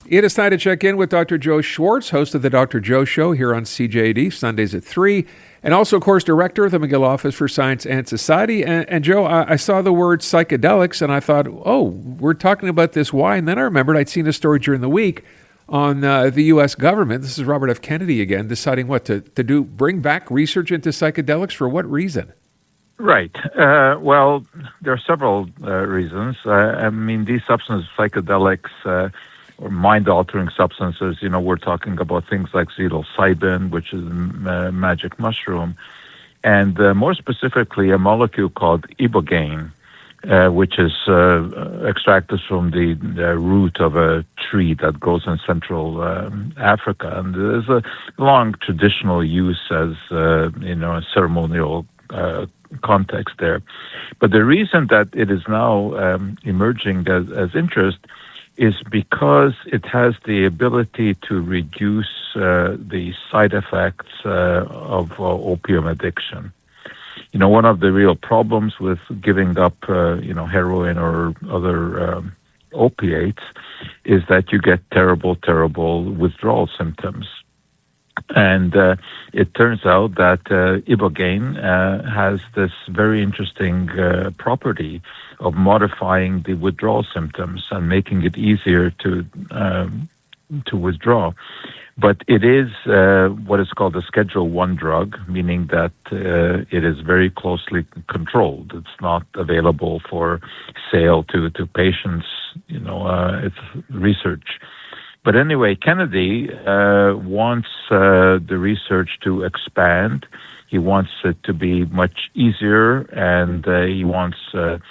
It is time to check in with Dr. Joe Schwarcz, host of the Dr. Joe Show here on CJAD, Sundays at 3, and also, of course, director of the McGill Office for Science and Society. And Joe, I saw the word psychedelics, and I thought, oh, we're talking about this. Why? And then I remembered I'd seen a story during the week on the U.S. government. This is Robert F. Kennedy again, deciding what to do, bring back research into psychedelics. For what reason? Right. Well, there are several reasons. I mean, these substances, psychedelics, or mind-altering substances, we're talking about things like psilocybin, which is a magic mushroom, and more specifically, a molecule called ibogaine, which is extracted from the root of a tree that grows in Central Africa. And there's a long traditional use as, a ceremonial context there. But the reason that it is now emerging as interest is because it has the ability to reduce the side effects of opium addiction. One of the real problems with giving up, heroin or other opiates is that you get terrible, terrible withdrawal symptoms. And it turns out that ibogaine has this very interesting property of modifying the withdrawal symptoms and making it easier to withdraw. But it is what is called a Schedule I drug, meaning that it is very closely controlled. It's not available for sale to patients. It's research. But anyway, Kennedy wants the research to expand. He wants it to be much easier, and he wants the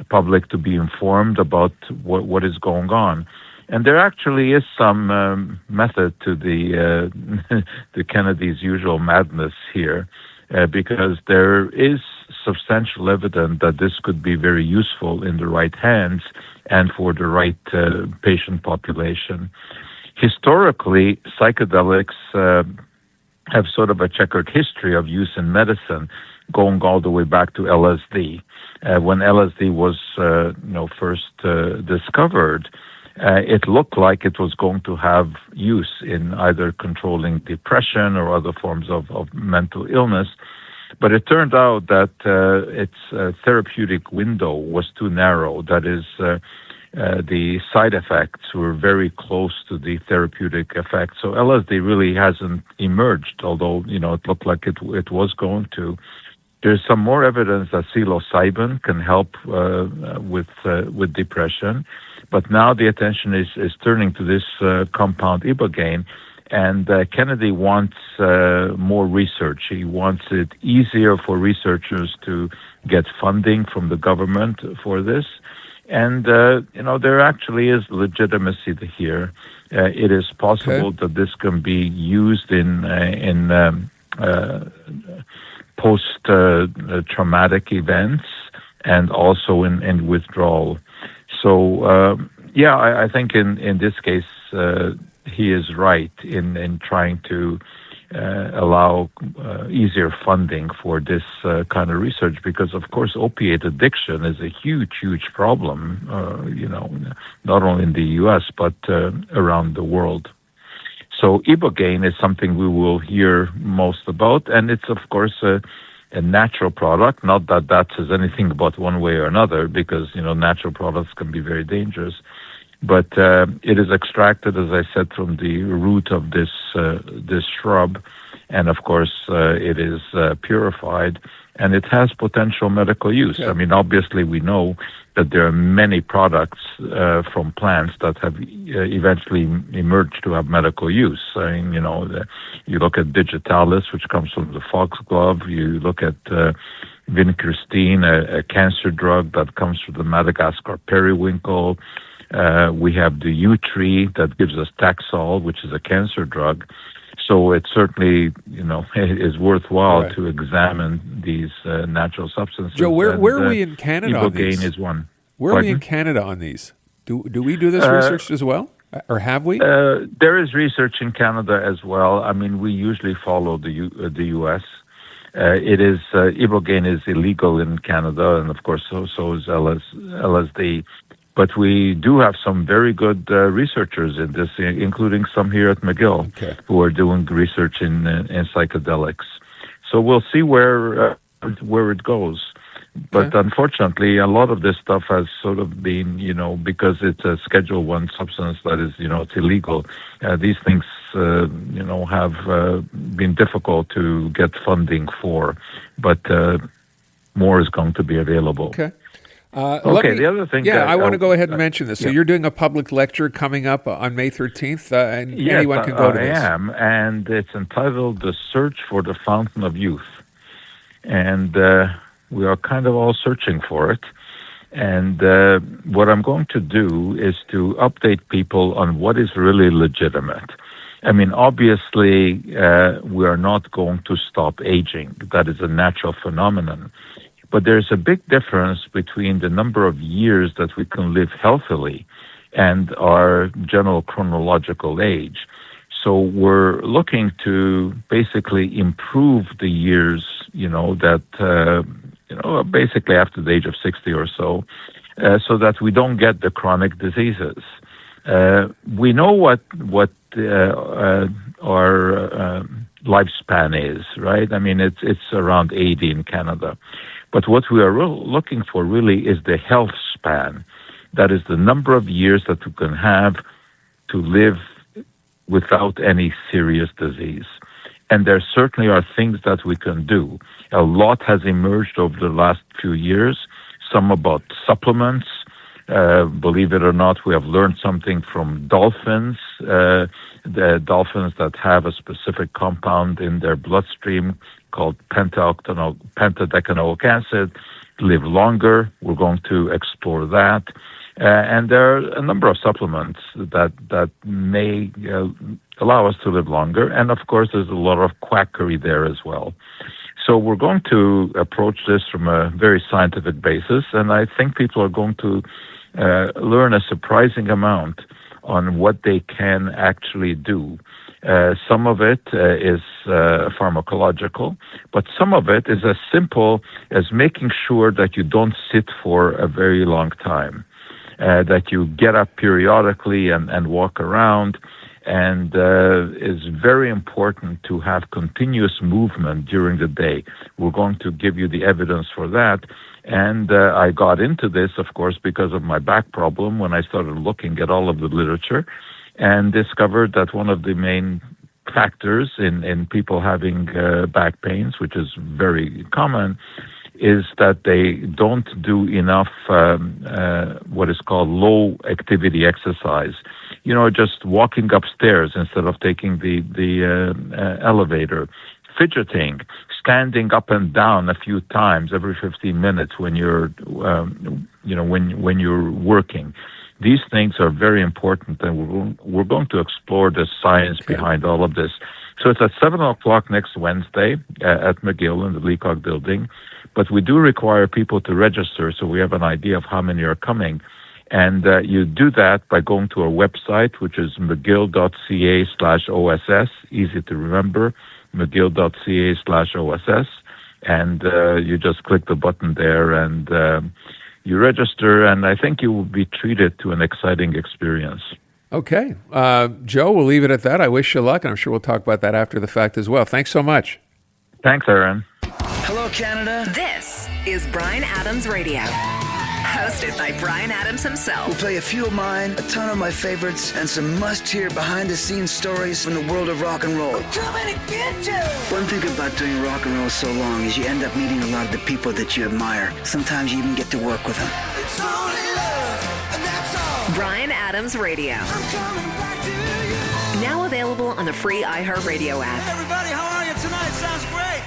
public to be informed about what is going on. And there actually is some method to the Kennedy's usual madness here, because there is substantial evidence that this could be very useful in the right hands and for the right patient population. Historically, psychedelics have sort of a checkered history of use in medicine, going all the way back to LSD. When LSD was first discovered, it looked like it was going to have use in either controlling depression or other forms of mental illness. But it turned out that its therapeutic window was too narrow. That is, the side effects were very close to the therapeutic effect. So LSD really hasn't emerged, although, it looked like it was going to. There's some more evidence that psilocybin can help with depression. But now the attention is turning to this compound ibogaine. And Kennedy wants more research. He wants it easier for researchers to get funding from the government for this. And, there actually is legitimacy here. It is possible that this can be used in post-traumatic events and also in withdrawal. So, I think in this case, he is right in trying to allow easier funding for this kind of research, because, of course, opiate addiction is a huge, huge problem, not only in the U.S., but around the world. So ibogaine is something we will hear most about, and it's, of course, a natural product. Not that says anything about one way or another, because, natural products can be very dangerous. But it is extracted, as I said, from the root of this shrub, and of course it is purified, and it has potential medical use. Okay. I mean, obviously we know that there are many products from plants that have eventually emerged to have medical use. I mean, you look at digitalis, which comes from the foxglove. You look at vincristine, a cancer drug that comes from the Madagascar periwinkle. We have the yew tree that gives us Taxol, which is a cancer drug. So it certainly, is worthwhile to examine these natural substances. Joe, where are we in Canada on these? Ibogaine is one. Where are we in Canada on these? Do we do this research as well, or have we? There is research in Canada as well. I mean, we usually follow the U.S. Ibogaine is illegal in Canada, and of course, so is LSD. But we do have some very good researchers in this, including some here at McGill, who are doing research in psychedelics. So we'll see where it goes. But unfortunately, a lot of this stuff has sort of been, because it's a Schedule I substance that is, it's illegal. These things, have been difficult to get funding for. But more is going to be available. Okay. The other thing... Yeah, I want to go ahead and mention this. So you're doing a public lecture coming up on May 13th, and anyone can go to this. I am, and it's entitled The Search for the Fountain of Youth. And we are kind of all searching for it. And what I'm going to do is to update people on what is really legitimate. I mean, obviously, we are not going to stop aging. That is a natural phenomenon. But there's a big difference between the number of years that we can live healthily and our general chronological age. So we're looking to basically improve the years, basically after the age of 60 or so that we don't get the chronic diseases. We know what our lifespan is, right? I mean, it's around 80 in Canada. But what we are looking for really is the health span. That is the number of years that we can have to live without any serious disease. And there certainly are things that we can do. A lot has emerged over the last few years, some about supplements. Believe it or not, we have learned something from dolphins. The dolphins that have a specific compound in their bloodstream called pentadecanoic acid live longer. We're going to explore that. And there are a number of supplements that may allow us to live longer. And of course, there's a lot of quackery there as well. So we're going to approach this from a very scientific basis. And I think people are going to learn a surprising amount on what they can actually do. Some of it is pharmacological, but some of it is as simple as making sure that you don't sit for a very long time, that you get up periodically and walk around, and it's very important to have continuous movement during the day. We're going to give you the evidence for that. And I got into this, of course, because of my back problem when I started looking at all of the literature and discovered that one of the main factors in people having back pains, which is very common, is that they don't do enough what is called low activity exercise. Just walking upstairs instead of taking the elevator, fidgeting, standing up and down a few times every 15 minutes when you're when you're working. These things are very important, and we're going to explore the science behind all of this. So it's at 7 o'clock next Wednesday at McGill in the Leacock building, but we do require people to register so we have an idea of how many are coming. And you do that by going to our website, which is mcgill.ca/OSS, easy to remember, mcgill.ca/OSS, and you just click the button there and you register, and I think you will be treated to an exciting experience. Okay. Joe, we'll leave it at that. I wish you luck, and I'm sure we'll talk about that after the fact as well. Thanks so much. Thanks, Aaron. Hello, Canada. This is Bryan Adams Radio, hosted by Bryan Adams himself. We'll play a few of mine, a ton of my favorites, and some must-hear behind-the-scenes stories from the world of rock and roll. I'm coming to get you! One thing about doing rock and roll so long is you end up meeting a lot of the people that you admire. Sometimes you even get to work with them. It's only love, and that's all. Bryan Adams Radio. I'm coming back to you. Now available on the free iHeartRadio app. Hey everybody, how are you tonight? Sounds great.